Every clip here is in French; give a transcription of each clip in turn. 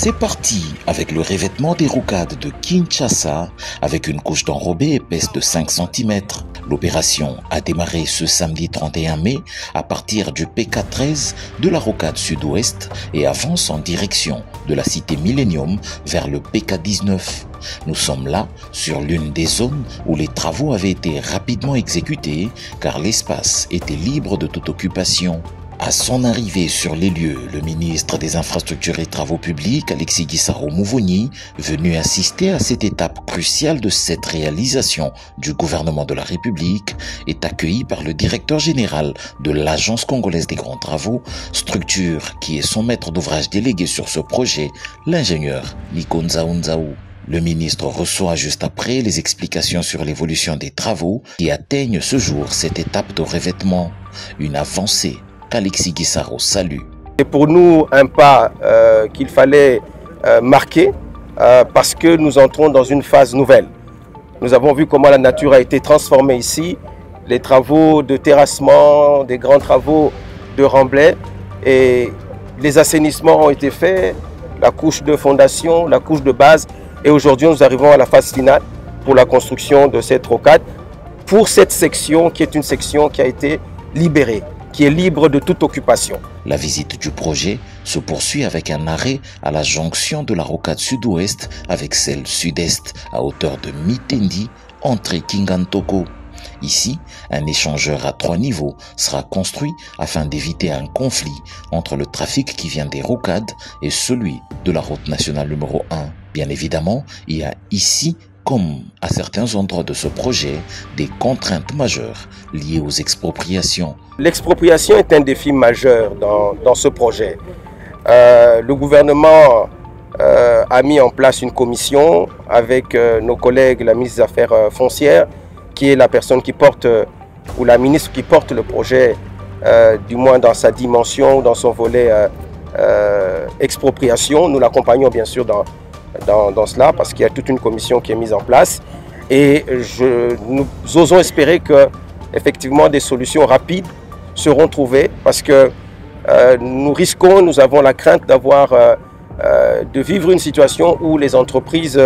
C'est parti avec le revêtement des rocades de Kinshasa avec une couche d'enrobé épaisse de 5 cm. L'opération a démarré ce samedi 31 mai à partir du PK13 de la rocade sud-ouest et avance en direction de la cité Millennium vers le PK19. Nous sommes là sur l'une des zones où les travaux avaient été rapidement exécutés car l'espace était libre de toute occupation. À son arrivée sur les lieux, le ministre des Infrastructures et Travaux Publics, Alexis Gisaro Mouvouni, venu assister à cette étape cruciale de cette réalisation du gouvernement de la République, est accueilli par le directeur général de l'Agence congolaise des grands travaux, structure qui est son maître d'ouvrage délégué sur ce projet, l'ingénieur Nico Nzaou. Le ministre reçoit juste après les explications sur l'évolution des travaux qui atteignent ce jour cette étape de revêtement, une avancée qu'Alexis Gisaro salue. C'est pour nous un pas qu'il fallait marquer parce que nous entrons dans une phase nouvelle. Nous avons vu comment la nature a été transformée ici, les travaux de terrassement, des grands travaux de remblai et les assainissements ont été faits, la couche de fondation, la couche de base et aujourd'hui nous arrivons à la phase finale pour la construction de cette rocade pour cette section qui est une section qui a été libérée, qui est libre de toute occupation. La visite du projet se poursuit avec un arrêt à la jonction de la rocade sud-ouest avec celle sud-est à hauteur de Mitendi, entrée Kingantoko. Ici, un échangeur à 3 niveaux sera construit afin d'éviter un conflit entre le trafic qui vient des rocades et celui de la route nationale numéro 1. Bien évidemment, il y a ici, comme à certains endroits de ce projet, des contraintes majeures liées aux expropriations. L'expropriation est un défi majeur dans ce projet. Le gouvernement a mis en place une commission avec nos collègues, la ministre des Affaires foncières, qui est la personne qui porte, ou la ministre qui porte le projet, du moins dans sa dimension, dans son volet expropriation. Nous l'accompagnons bien sûr dans cela parce qu'il y a toute une commission qui est mise en place et nous osons espérer que effectivement des solutions rapides seront trouvées parce que nous avons la crainte de vivre une situation où les entreprises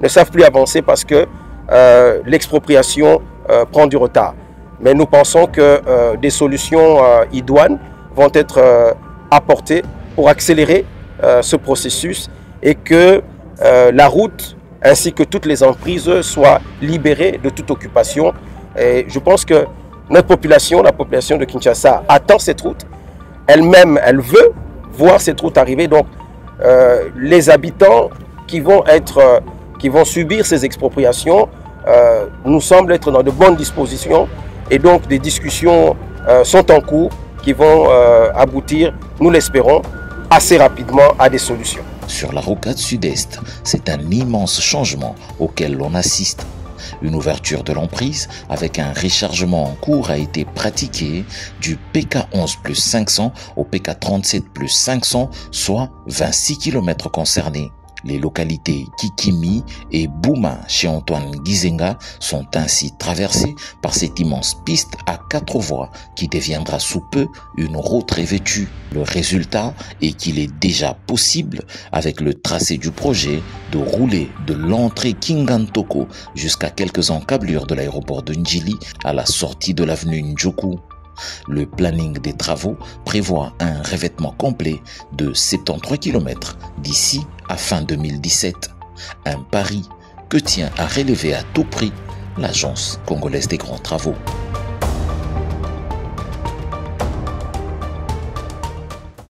ne savent plus avancer parce que l'expropriation prend du retard. Mais nous pensons que des solutions idoines vont être apportées pour accélérer ce processus et que la route ainsi que toutes les emprises soient libérées de toute occupation. Et je pense que notre population, la population de Kinshasa, attend cette route. Elle-même, elle veut voir cette route arriver. Donc, les habitants qui vont subir ces expropriations nous semblent être dans de bonnes dispositions. Et donc, des discussions sont en cours qui vont aboutir, nous l'espérons, assez rapidement à des solutions. Sur la rocade sud-est, c'est un immense changement auquel l'on assiste. Une ouverture de l'emprise avec un rechargement en cours a été pratiquée du PK11 plus 500 au PK37 plus 500, soit 26 km concernés. Les localités Kikimi et Bouma chez Antoine Gizenga sont ainsi traversées par cette immense piste à 4 voies qui deviendra sous peu une route revêtue. Le résultat est qu'il est déjà possible, avec le tracé du projet, de rouler de l'entrée Kingantoko jusqu'à quelques encablures de l'aéroport de Njili à la sortie de l'avenue Ndjoku. Le planning des travaux prévoit un revêtement complet de 73 km d'ici à fin 2017. Un pari que tient à relever à tout prix l'Agence congolaise des grands travaux.